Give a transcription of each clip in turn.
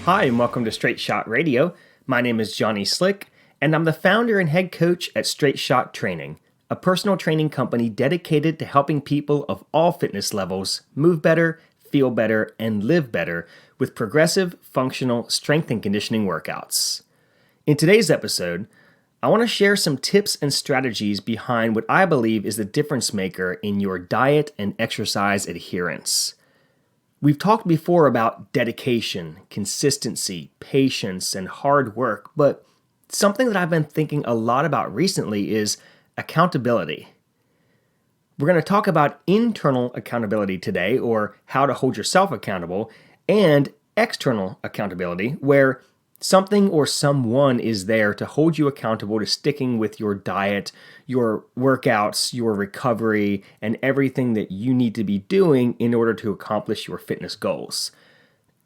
Hi, and welcome to Straight Shot Radio. My name is Johnny Slick, and I'm the founder and head coach at Straight Shot Training, a personal training company dedicated to helping people of all fitness levels move better, feel better, and live better with progressive, functional strength and conditioning workouts. In today's episode, I want to share some tips and strategies behind what I believe is the difference maker in your diet and exercise adherence. We've talked before about dedication, consistency, patience, and hard work, but something that I've been thinking a lot about recently is accountability. We're going to talk about internal accountability today, or how to hold yourself accountable, and external accountability, where something or someone is there to hold you accountable to sticking with your diet, your workouts, your recovery, and everything that you need to be doing in order to accomplish your fitness goals.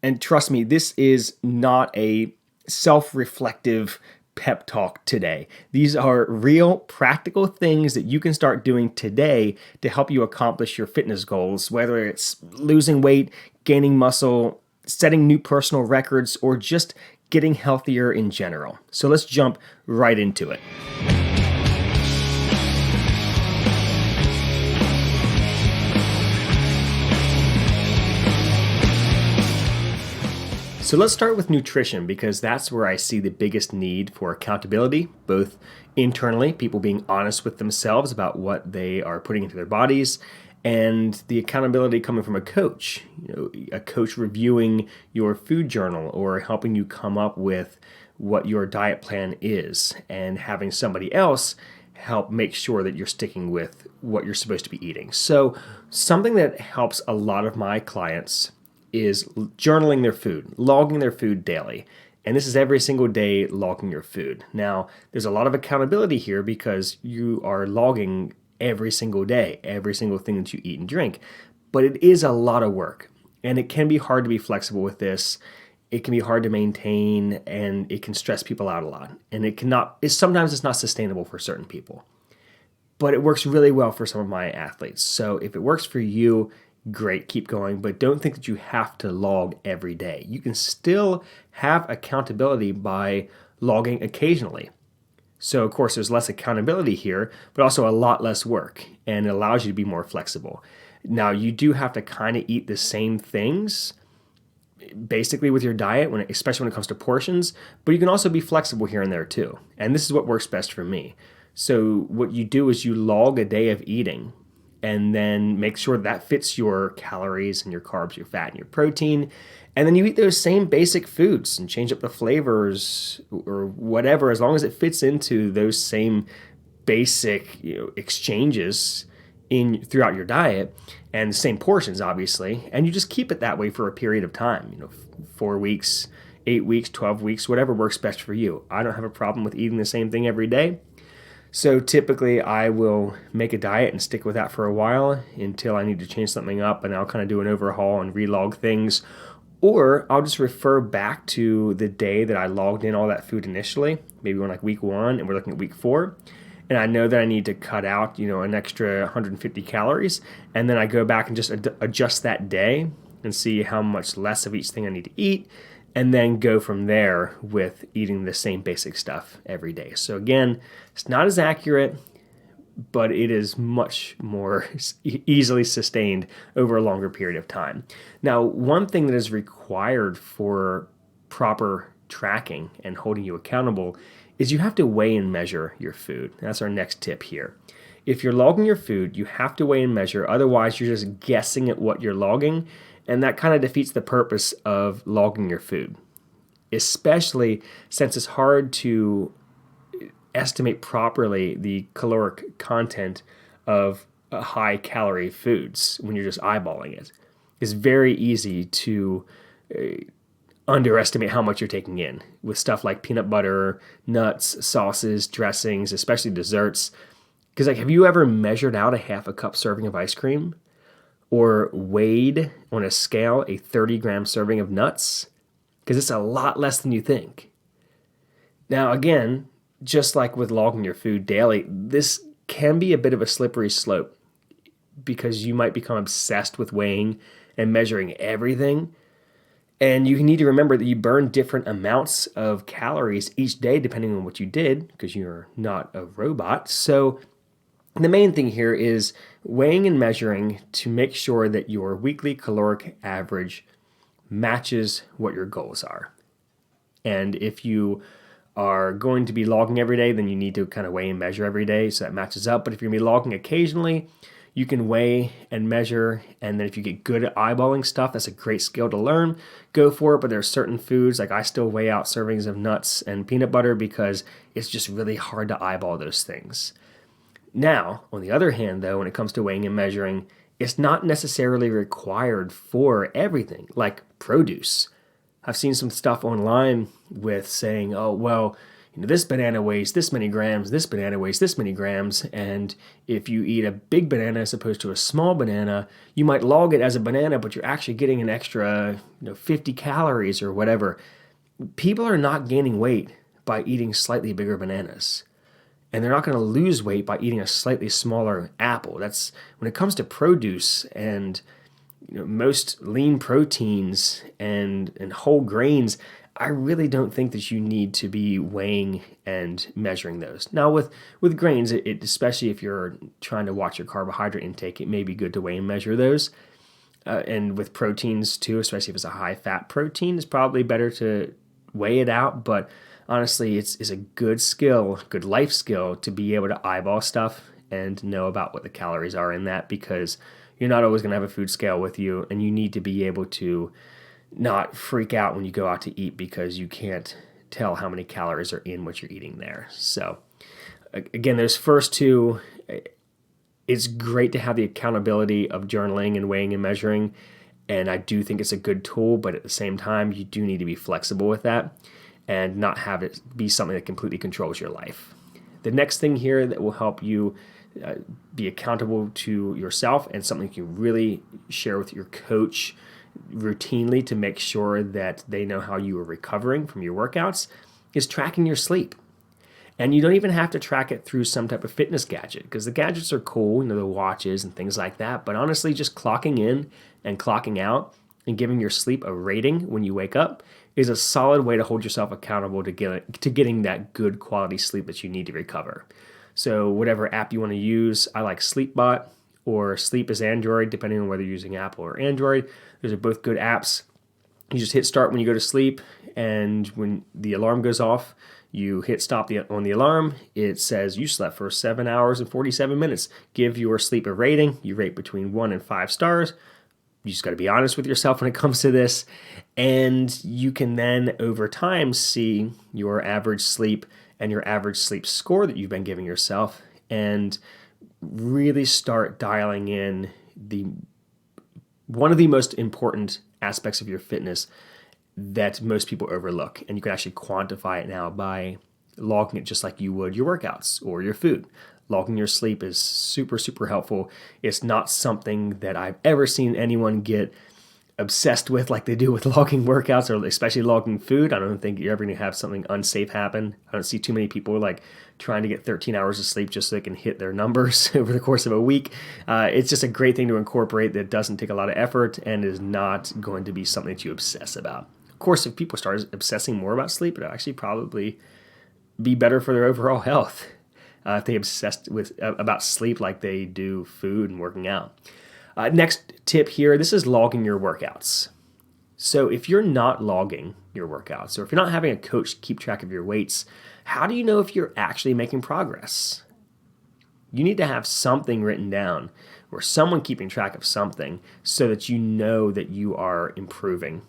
And trust me, this is not a self-reflective pep talk today. These are real practical things that you can start doing today to help you accomplish your fitness goals, whether it's losing weight, gaining muscle, setting new personal records, or just getting healthier in general. So let's jump right into it. So let's start with nutrition, because that's where I see the biggest need for accountability, both internally, people being honest with themselves about what they are putting into their bodies, and the accountability coming from a coach, a coach reviewing your food journal or helping you come up with what your diet plan is, and having somebody else help make sure that you're sticking with what you're supposed to be eating. So something that helps a lot of my clients is journaling their food, logging their food daily. And this is every single day logging your food. Now, there's a lot of accountability here because you are logging every single day, every single thing that you eat and drink. But it is a lot of work, and it can be hard to be flexible with this. It can be hard to maintain, and it can stress people out a lot. And sometimes it's not sustainable for certain people. But it works really well for some of my athletes. So if it works for you, great, keep going. But don't think that you have to log every day. You can still have accountability by logging occasionally. So, of course, there's less accountability here, but also a lot less work, and it allows you to be more flexible. Now, you do have to kind of eat the same things, basically, with your diet, especially when it comes to portions, but you can also be flexible here and there, too. And this is what works best for me. So what you do is you log a day of eating, and then make sure that fits your calories and your carbs, your fat, and your protein. And then you eat those same basic foods and change up the flavors or whatever, as long as it fits into those same basic exchanges throughout your diet, and the same portions, obviously. And you just keep it that way for a period of time, 4 weeks, 8 weeks, 12 weeks, whatever works best for you. I don't have a problem with eating the same thing every day. So typically I will make a diet and stick with that for a while until I need to change something up, and I'll kind of do an overhaul and relog things. Or I'll just refer back to the day that I logged in all that food initially. Maybe we're like week 1 and we're looking at week 4. And I know that I need to cut out, an extra 150 calories. And then I go back and just adjust that day and see how much less of each thing I need to eat. And then go from there with eating the same basic stuff every day. So again, it's not as accurate, but it is much more easily sustained over a longer period of time. Now, one thing that is required for proper tracking and holding you accountable is you have to weigh and measure your food. That's our next tip here. If you're logging your food, you have to weigh and measure. Otherwise, you're just guessing at what you're logging, and that kind of defeats the purpose of logging your food, especially since it's hard to estimate properly the caloric content of high calorie foods when you're just eyeballing it. It's very easy to underestimate how much you're taking in with stuff like peanut butter, nuts, sauces, dressings, especially desserts. Because have you ever measured out a half a cup serving of ice cream, or weighed on a scale a 30-gram serving of nuts? Because it's a lot less than you think. Now, again, just like with logging your food daily, this can be a bit of a slippery slope, because you might become obsessed with weighing and measuring everything, And you need to remember that you burn different amounts of calories each day depending on what you did, because you're not a robot. So the main thing here is weighing and measuring to make sure that your weekly caloric average matches what your goals are. And if you are going to be logging every day, then you need to kind of weigh and measure every day so that matches up. But if you're going to be logging occasionally, you can weigh and measure. And then if you get good at eyeballing stuff, that's a great skill to learn. Go for it. But there are certain foods, like I still weigh out servings of nuts and peanut butter because it's just really hard to eyeball those things. Now, on the other hand, though, when it comes to weighing and measuring, it's not necessarily required for everything, like produce. I've seen some stuff online with saying, oh, well, this banana weighs this many grams, this banana weighs this many grams, and if you eat a big banana as opposed to a small banana, you might log it as a banana, but you're actually getting an extra 50 calories or whatever. People are not gaining weight by eating slightly bigger bananas. And they're not going to lose weight by eating a slightly smaller apple. That's when it comes to produce and most lean proteins and whole grains. I really don't think that you need to be weighing and measuring those. Now, with grains, especially if you're trying to watch your carbohydrate intake, it may be good to weigh and measure those. And with proteins too, especially if it's a high fat protein, it's probably better to weigh it out. But honestly, it's a good skill, good life skill to be able to eyeball stuff and know about what the calories are in that, because you're not always going to have a food scale with you, and you need to be able to not freak out when you go out to eat because you can't tell how many calories are in what you're eating there. So again, those first two, it's great to have the accountability of journaling and weighing and measuring, and I do think it's a good tool, but at the same time, you do need to be flexible with that and not have it be something that completely controls your life. The next thing here that will help you be accountable to yourself, and something you really share with your coach routinely to make sure that they know how you are recovering from your workouts, is tracking your sleep. And you don't even have to track it through some type of fitness gadget, because the gadgets are cool, the watches and things like that. But honestly, just clocking in and clocking out and giving your sleep a rating when you wake up is a solid way to hold yourself accountable to getting that good quality sleep that you need to recover. So whatever app you want to use, I like Sleepbot or Sleep is Android, depending on whether you're using Apple or Android. Those are both good apps. You just hit start when you go to sleep, and when the alarm goes off, you hit stop on the alarm. It says you slept for 7 hours and 47 minutes. Give your sleep a rating. You rate between 1 and 5 stars. You just got to be honest with yourself when it comes to this. And you can then, over time, see your average sleep and your average sleep score that you've been giving yourself, and really start dialing in one of the most important aspects of your fitness that most people overlook. And you can actually quantify it now by logging it just like you would your workouts or your food. Logging your sleep is super, super helpful. It's not something that I've ever seen anyone get obsessed with like they do with logging workouts, or especially logging food. I don't think you're ever going to have something unsafe happen. I don't see too many people like trying to get 13 hours of sleep just so they can hit their numbers over the course of a week. It's just a great thing to incorporate that doesn't take a lot of effort and is not going to be something that you obsess about. Of course, if people start obsessing more about sleep, it'll actually probably be better for their overall health if they obsessed about sleep like they do food and working out. Next tip here, this is logging your workouts. So if you're not logging your workouts, or if you're not having a coach keep track of your weights, how do you know if you're actually making progress? You need to have something written down or someone keeping track of something so that you know that you are improving.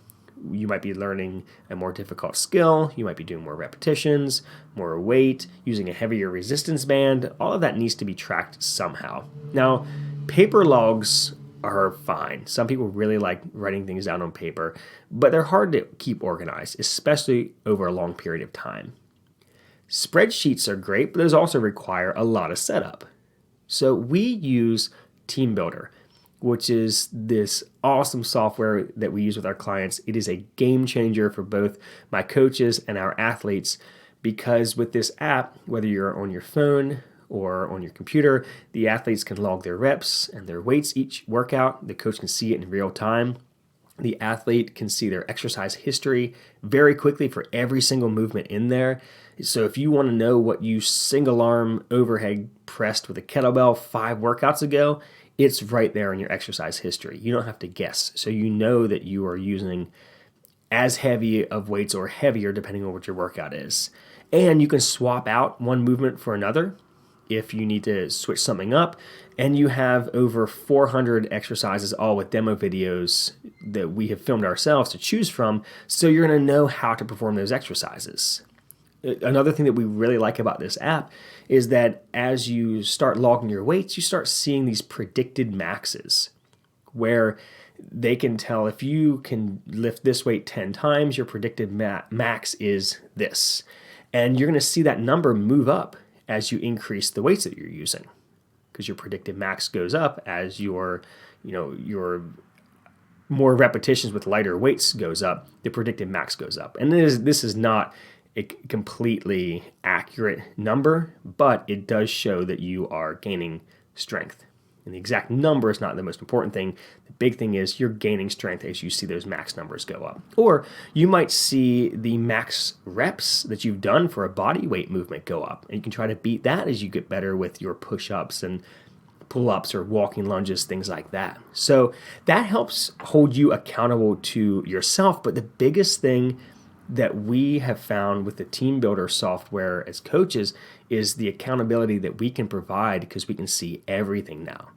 You might be learning a more difficult skill. You might be doing more repetitions, more weight, using a heavier resistance band. All of that needs to be tracked somehow. Now, paper logs are fine. Some people really like writing things down on paper, but they're hard to keep organized, especially over a long period of time. Spreadsheets are great, but those also require a lot of setup. So we use Team Builder, which is this awesome software that we use with our clients. It is a game changer for both my coaches and our athletes, because with this app, whether you're on your phone or on your computer, the athletes can log their reps and their weights each workout. The coach can see it in real time. The athlete can see their exercise history very quickly for every single movement in there. So if you want to know what you single arm overhead pressed with a kettlebell 5 workouts ago, it's right there in your exercise history. You don't have to guess. So you know that you are using as heavy of weights or heavier depending on what your workout is. And you can swap out one movement for another if you need to switch something up. And you have over 400 exercises, all with demo videos that we have filmed ourselves to choose from. So you're going to know how to perform those exercises. Another thing that we really like about this app is that as you start logging your weights, you start seeing these predicted maxes where they can tell if you can lift this weight 10 times, your predicted max is this. And you're going to see that number move up as you increase the weights that you're using, because your predicted max goes up as your more repetitions with lighter weights goes up, the predicted max goes up. And this is not a completely accurate number, but it does show that you are gaining strength. And the exact number is not the most important thing. The big thing is you're gaining strength as you see those max numbers go up. Or you might see the max reps that you've done for a body weight movement go up. And you can try to beat that as you get better with your push-ups and pull-ups or walking lunges, things like that. So that helps hold you accountable to yourself. But the biggest thing that we have found with the Team Builder software as coaches is the accountability that we can provide, because we can see everything now.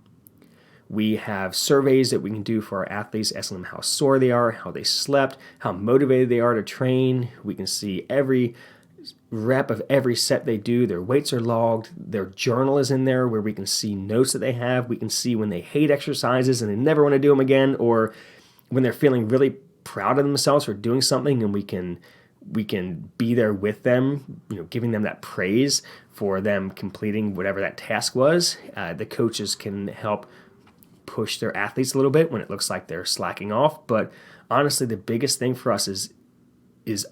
We have surveys that we can do for our athletes, asking them how sore they are, how they slept, how motivated they are to train. We can see every rep of every set they do. Their weights are logged. Their journal is in there where we can see notes that they have. We can see when they hate exercises and they never want to do them again, or when they're feeling really proud of themselves for doing something, and we can be there with them, giving them that praise for them completing whatever that task was. The coaches can help push their athletes a little bit when it looks like they're slacking off. But honestly, the biggest thing for us is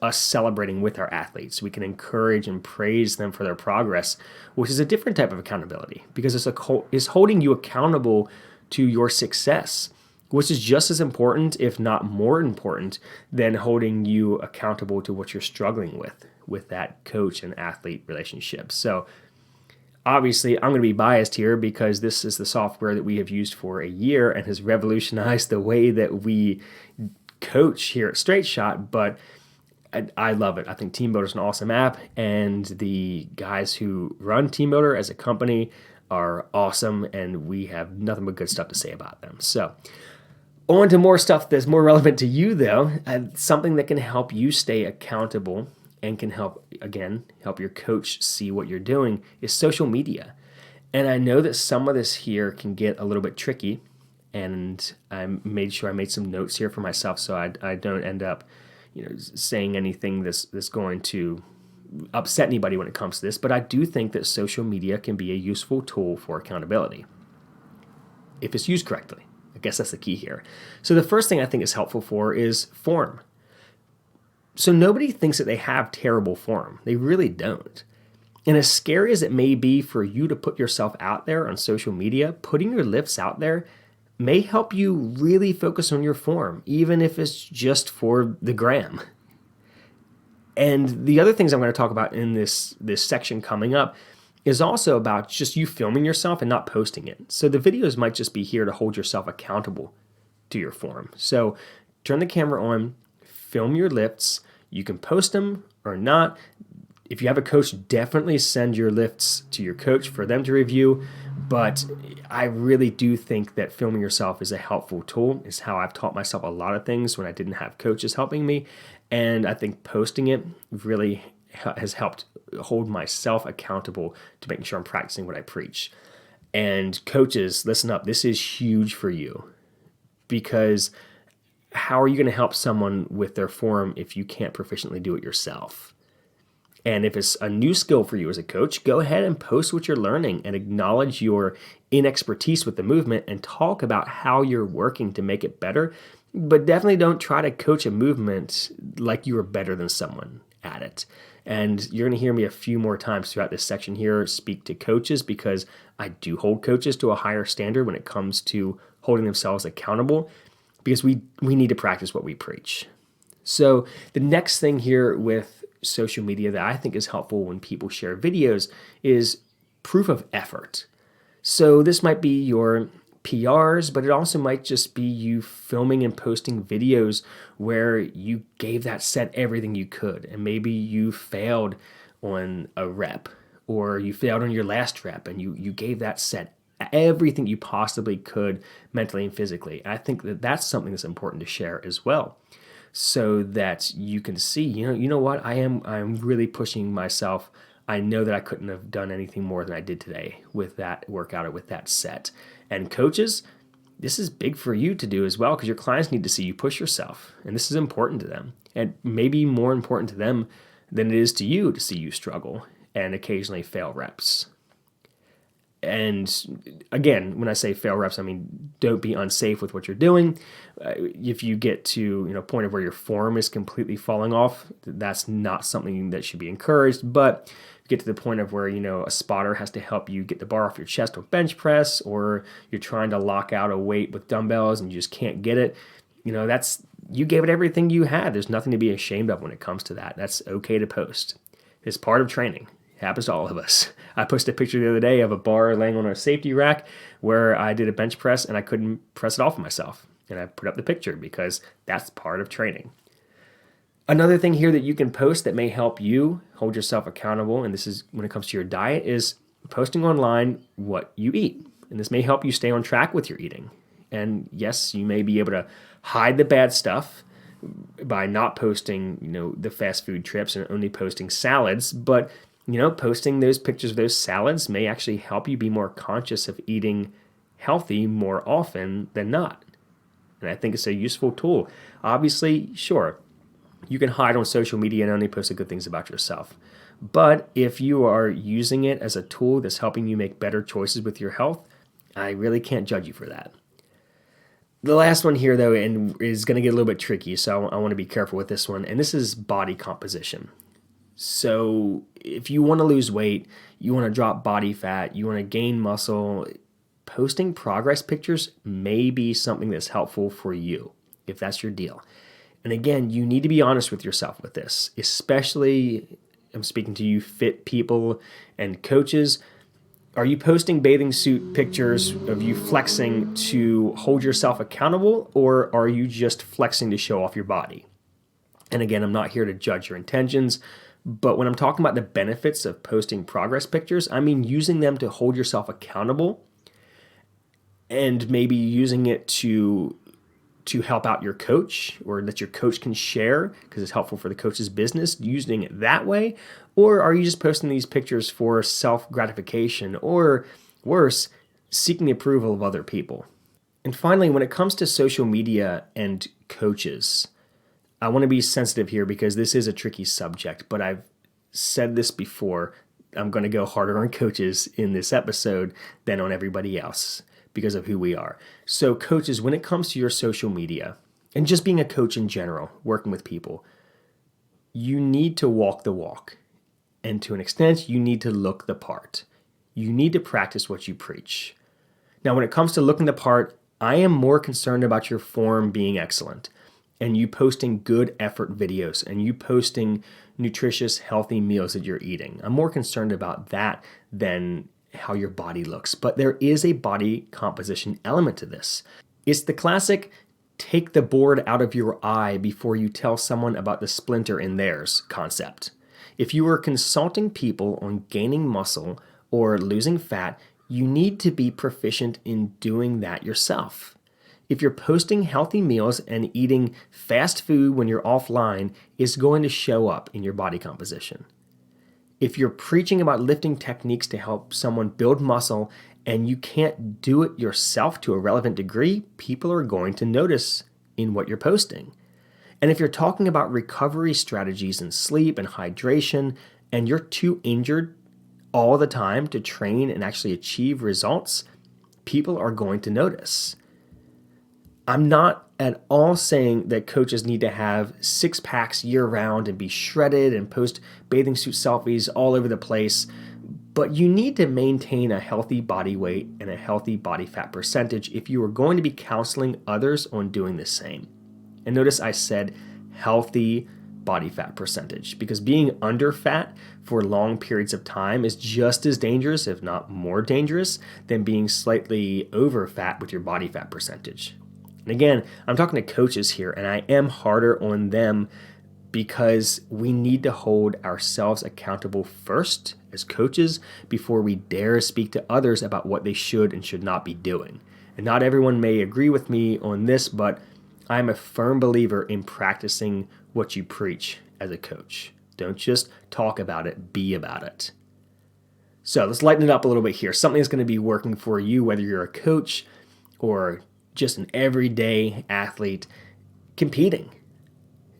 us celebrating with our athletes. We can encourage and praise them for their progress, which is a different type of accountability, because it's holding you accountable to your success, which is just as important, if not more important, than holding you accountable to what you're struggling with that coach and athlete relationship. So obviously, I'm going to be biased here because this is the software that we have used for a year and has revolutionized the way that we coach here at Straight Shot, but I love it. I think Team Builder is an awesome app, and the guys who run Team Builder as a company are awesome, and we have nothing but good stuff to say about them. So on to more stuff that's more relevant to you, though. Something that can help you stay accountable and can help your coach see what you're doing is social media. And I know that some of this here can get a little bit tricky, and I made sure I made some notes here for myself so I don't end up saying anything that's going to upset anybody when it comes to this. But I do think that social media can be a useful tool for accountability if it's used correctly. I guess that's the key here. So the first thing I think is helpful for is form. So nobody thinks that they have terrible form. They really don't. And as scary as it may be for you to put yourself out there on social media, putting your lifts out there may help you really focus on your form, even if it's just for the gram. And the other things I'm going to talk about in this section coming up is also about just you filming yourself and not posting it. So the videos might just be here to hold yourself accountable to your form. So turn the camera on, film your lifts. You can post them or not. If you have a coach, definitely send your lifts to your coach for them to review. But I really do think that filming yourself is a helpful tool. It's how I've taught myself a lot of things when I didn't have coaches helping me. And I think posting it really has helped hold myself accountable to making sure I'm practicing what I preach. And coaches, listen up. This is huge for you, because how are you going to help someone with their form if you can't proficiently do it yourself? And if it's a new skill for you as a coach, go ahead and post what you're learning and acknowledge your inexpertise with the movement and talk about how you're working to make it better. But definitely don't try to coach a movement like you are better than someone at it. And you're going to hear me a few more times throughout this section here speak to coaches, because I do hold coaches to a higher standard when it comes to holding themselves accountable, because we need to practice what we preach. So the next thing here with social media that I think is helpful when people share videos is proof of effort. So this might be your PRs, but it also might just be you filming and posting videos where you gave that set everything you could, and maybe you failed on a rep, or you failed on your last rep, and you gave that set everything you possibly could mentally and physically. I think that that's something that's important to share as well, so that you can see, you know what, I'm really pushing myself. I know that I couldn't have done anything more than I did today with that workout or with that set. And coaches, this is big for you to do as well, because your clients need to see you push yourself. And this is important to them, and maybe more important to them than it is to you to see you struggle and occasionally fail reps. And again, when I say fail reps, I mean, don't be unsafe with what you're doing. If you get to a point of where your form is completely falling off, that's not something that should be encouraged. But get to the point of where a spotter has to help you get the bar off your chest with bench press, or you're trying to lock out a weight with dumbbells and you just can't get it. That's, you gave it everything you had. There's nothing to be ashamed of when it comes to that. That's okay to post. It's part of training. It happens to all of us. I posted a picture the other day of a bar laying on a safety rack where I did a bench press and I couldn't press it off of myself. And I put up the picture because that's part of training. Another thing here that you can post that may help you hold yourself accountable, and this is when it comes to your diet, is posting online what you eat. And this may help you stay on track with your eating. And yes, you may be able to hide the bad stuff by not posting, the fast food trips and only posting salads, but posting those pictures of those salads may actually help you be more conscious of eating healthy more often than not. And I think it's a useful tool. Obviously, sure, you can hide on social media and only post the good things about yourself. But if you are using it as a tool that's helping you make better choices with your health, I really can't judge you for that. The last one here, though, and is going to get a little bit tricky, so I want to be careful with this one, and this is body composition. So if you want to lose weight, you want to drop body fat, you want to gain muscle, posting progress pictures may be something that's helpful for you, if that's your deal. And again, you need to be honest with yourself with this, especially, I'm speaking to you fit people and coaches. Are you posting bathing suit pictures of you flexing to hold yourself accountable, or are you just flexing to show off your body? And again, I'm not here to judge your intentions, but when I'm talking about the benefits of posting progress pictures, I mean using them to hold yourself accountable, and maybe using it to help out your coach, or that your coach can share because it's helpful for the coach's business, using it that way? Or are you just posting these pictures for self-gratification, or worse, seeking the approval of other people? And finally, when it comes to social media and coaches, I want to be sensitive here because this is a tricky subject, but I've said this before. I'm going to go harder on coaches in this episode than on everybody else because of who we are. So coaches, when it comes to your social media and just being a coach in general, working with people, you need to walk the walk. And to an extent, you need to look the part. You need to practice what you preach. Now, when it comes to looking the part, I am more concerned about your form being excellent and you posting good effort videos and you posting nutritious, healthy meals that you're eating. I'm more concerned about that than how your body looks. But there is a body composition element to this. It's the classic take the board out of your eye before you tell someone about the splinter in theirs concept. If you are consulting people on gaining muscle or losing fat, you need to be proficient in doing that yourself. If you're posting healthy meals and eating fast food when you're offline, it's going to show up in your body composition. If you're preaching about lifting techniques to help someone build muscle and you can't do it yourself to a relevant degree, people are going to notice in what you're posting. And if you're talking about recovery strategies and sleep and hydration, and you're too injured all the time to train and actually achieve results, people are going to notice. I'm not at all saying that coaches need to have six packs year round and be shredded and post bathing suit selfies all over the place. But you need to maintain a healthy body weight and a healthy body fat percentage if you are going to be counseling others on doing the same. And notice I said healthy body fat percentage, because being under fat for long periods of time is just as dangerous, if not more dangerous, than being slightly over fat with your body fat percentage. And again, I'm talking to coaches here, and I am harder on them because we need to hold ourselves accountable first as coaches before we dare speak to others about what they should and should not be doing. And not everyone may agree with me on this, but I'm a firm believer in practicing what you preach as a coach. Don't just talk about it, be about it. So let's lighten it up a little bit here. Something that's going to be working for you, whether you're a coach or just an everyday athlete competing.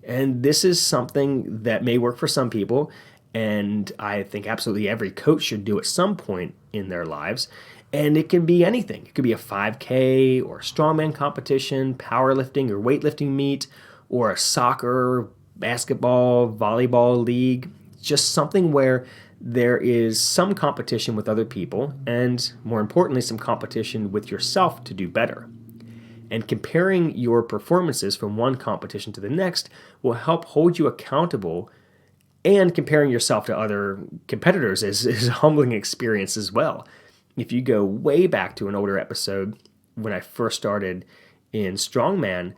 And this is something that may work for some people, and I think absolutely every coach should do at some point in their lives. And it can be anything. It could be a 5K or a strongman competition, powerlifting or weightlifting meet, or a soccer, basketball, volleyball league. Just something where there is some competition with other people, and more importantly, some competition with yourself to do better. And comparing your performances from one competition to the next will help hold you accountable, and comparing yourself to other competitors is a humbling experience as well. If you go way back to an older episode, when I first started in strongman,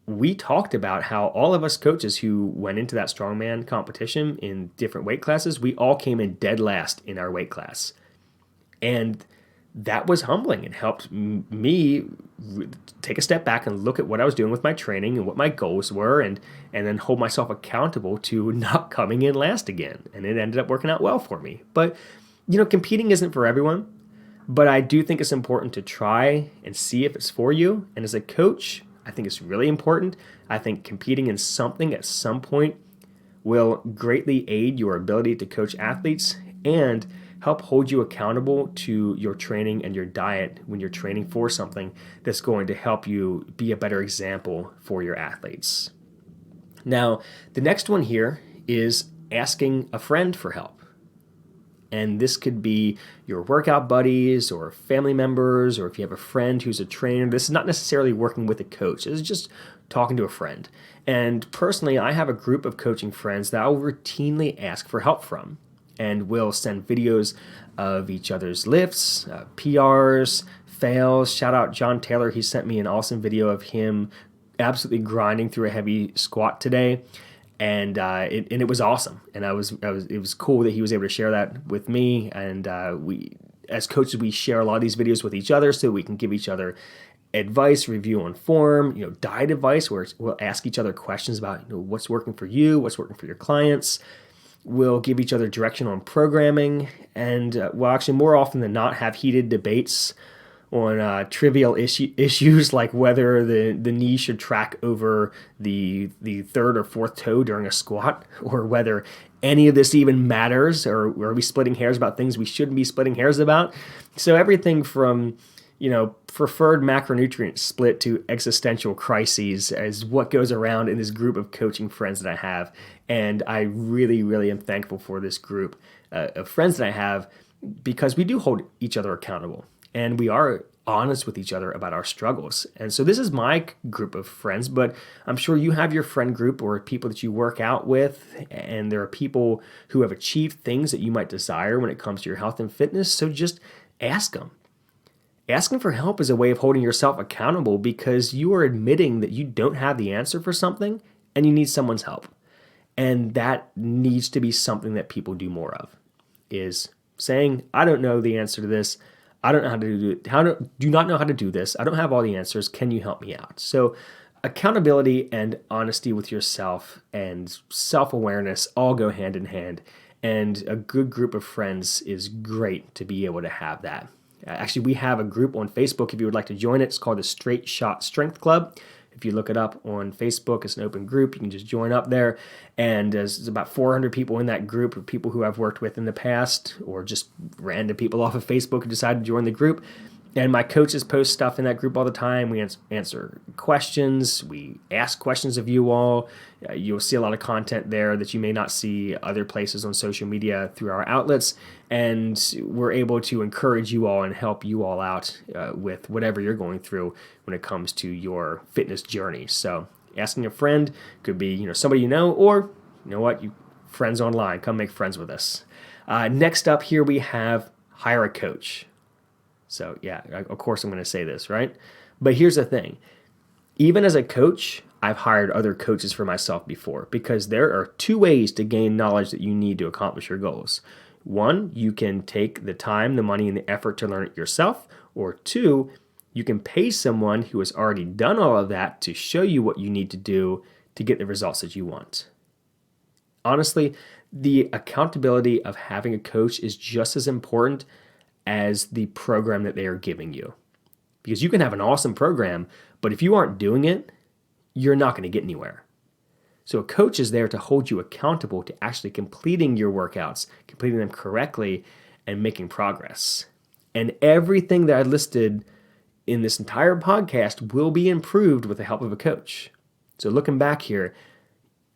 we talked about how all of us coaches who went into that strongman competition in different weight classes, we all came in dead last in our weight class. And that was humbling. It helped me take a step back and look at what I was doing with my training and what my goals were, and then hold myself accountable to not coming in last again. And it ended up working out well for me. But, competing isn't for everyone, but I do think it's important to try and see if it's for you. And as a coach, I think it's really important. I think competing in something at some point will greatly aid your ability to coach athletes and help hold you accountable to your training and your diet when you're training for something that's going to help you be a better example for your athletes. Now, the next one here is asking a friend for help. And this could be your workout buddies or family members, or if you have a friend who's a trainer. This is not necessarily working with a coach. This is just talking to a friend. And personally, I have a group of coaching friends that I'll routinely ask for help from. And we'll send videos of each other's lifts, PRs, fails. Shout out John Taylor. He sent me an awesome video of him absolutely grinding through a heavy squat today. And it was awesome. And it was cool that he was able to share that with me. And we, as coaches, we share a lot of these videos with each other so we can give each other advice, review on form, diet advice, where we'll ask each other questions about what's working for you, what's working for your clients. We'll give each other direction on programming, and we'll actually more often than not have heated debates on trivial issues like whether the knee should track over the third or fourth toe during a squat, or whether any of this even matters, or are we splitting hairs about things we shouldn't be splitting hairs about. So everything from preferred macronutrient split to existential crises is what goes around in this group of coaching friends that I have. And I really, really am thankful for this group of friends that I have, because we do hold each other accountable and we are honest with each other about our struggles. And so this is my group of friends, but I'm sure you have your friend group or people that you work out with, and there are people who have achieved things that you might desire when it comes to your health and fitness. So just ask them. Asking for help is a way of holding yourself accountable, because you are admitting that you don't have the answer for something and you need someone's help. And that needs to be something that people do more of, is saying, I don't know the answer to this. I don't know how to do it. Do not know how to do this. I don't have all the answers. Can you help me out? So accountability and honesty with yourself and self-awareness all go hand in hand. And a good group of friends is great to be able to have that. Actually, we have a group on Facebook if you would like to join it. It's called the Straight Shot Strength Club. If you look it up on Facebook, it's an open group. You can just join up there. And there's about 400 people in that group, of people who I've worked with in the past, or just random people off of Facebook who decided to join the group. And my coaches post stuff in that group all the time. We answer questions. We ask questions of you all. You'll see a lot of content there that you may not see other places on social media through our outlets. And we're able to encourage you all and help you all out with whatever you're going through when it comes to your fitness journey. So asking a friend could be, somebody you know, or you friends online. Come make friends with us. Next up here we have hire a coach. So yeah, of course I'm going to say this, right? But here's the thing. Even as a coach, I've hired other coaches for myself before because there are two ways to gain knowledge that you need to accomplish your goals. One, you can take the time, the money, and the effort to learn it yourself. Or two, you can pay someone who has already done all of that to show you what you need to do to get the results that you want. Honestly, the accountability of having a coach is just as important as the program that they are giving you. Because you can have an awesome program, but if you aren't doing it, you're not going to get anywhere. So a coach is there to hold you accountable to actually completing your workouts, completing them correctly, and making progress. And everything that I listed in this entire podcast will be improved with the help of a coach. So looking back here,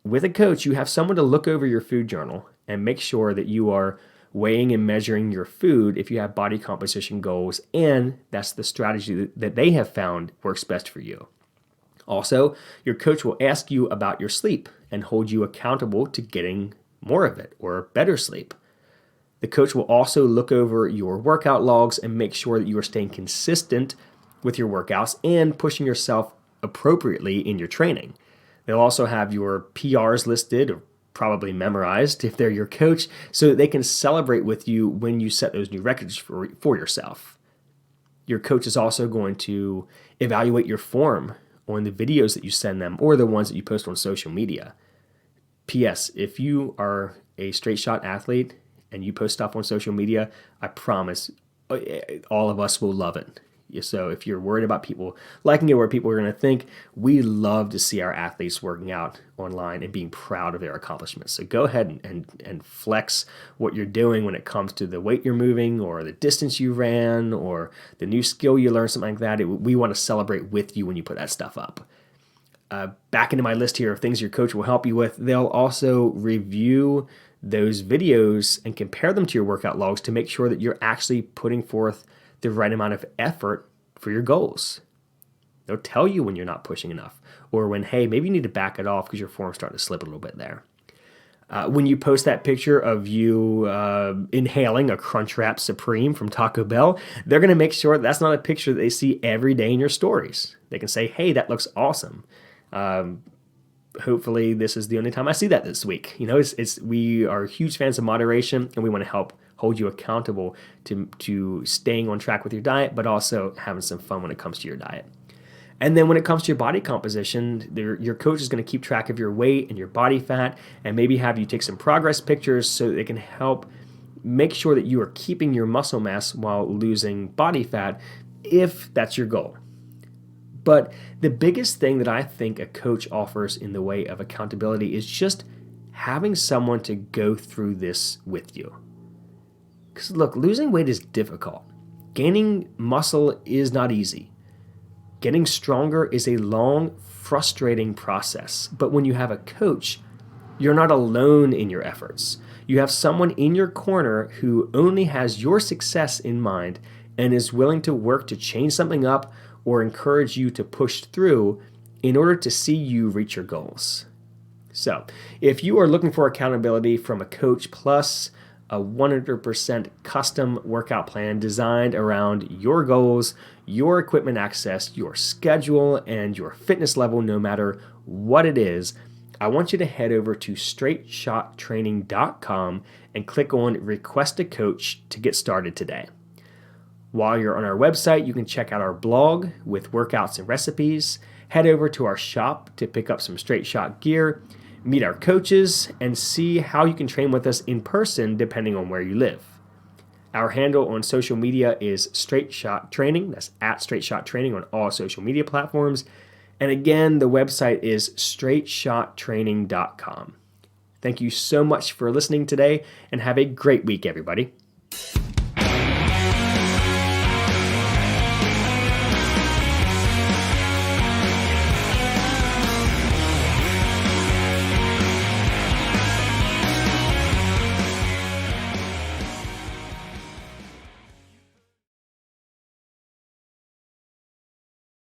with a coach, you have someone to look over your food journal and make sure that you are weighing and measuring your food if you have body composition goals, and that's the strategy that they have found works best for you. Also, your coach will ask you about your sleep and hold you accountable to getting more of it or better sleep. The coach will also look over your workout logs and make sure that you are staying consistent with your workouts and pushing yourself appropriately in your training. They'll also have your PRs listed or probably memorized if they're your coach so that they can celebrate with you when you set those new records for yourself. Your coach is also going to evaluate your form on the videos that you send them or the ones that you post on social media. P.S. If you are a straight shot athlete and you post stuff on social media, I promise all of us will love it. So if you're worried about people liking it or what people are going to think, we love to see our athletes working out online and being proud of their accomplishments. So go ahead and flex what you're doing when it comes to the weight you're moving or the distance you ran or the new skill you learned, something like that. We want to celebrate with you when you put that stuff up. Back into my list here of things your coach will help you with, they'll also review those videos and compare them to your workout logs to make sure that you're actually putting forth the right amount of effort for your goals. They'll tell you when you're not pushing enough or when, hey, maybe you need to back it off because your form's starting to slip a little bit there. When you post that picture of you inhaling a Crunchwrap Supreme from Taco Bell, they're going to make sure that's not a picture that they see every day in your stories. They can say, hey, that looks awesome. Hopefully this is the only time I see that this week. We are huge fans of moderation and we want to help hold you accountable to staying on track with your diet, but also having some fun when it comes to your diet. And then when it comes to your body composition, your coach is going to keep track of your weight and your body fat and maybe have you take some progress pictures so that they can help make sure that you are keeping your muscle mass while losing body fat if that's your goal. But the biggest thing that I think a coach offers in the way of accountability is just having someone to go through this with you. Because look, losing weight is difficult. Gaining muscle is not easy. Getting stronger is a long, frustrating process. But when you have a coach, you're not alone in your efforts. You have someone in your corner who only has your success in mind and is willing to work to change something up or encourage you to push through in order to see you reach your goals. So, if you are looking for accountability from a coach plus a 100% custom workout plan designed around your goals, your equipment access, your schedule, and your fitness level, no matter what it is, I want you to head over to straightshottraining.com and click on Request a Coach to get started today. While you're on our website, you can check out our blog with workouts and recipes, head over to our shop to pick up some Straight Shot gear, meet our coaches, and see how you can train with us in person depending on where you live. Our handle on social media is Straight Shot Training. That's at Straight Shot Training on all social media platforms. And again, the website is straightshottraining.com. Thank you so much for listening today, and have a great week, everybody.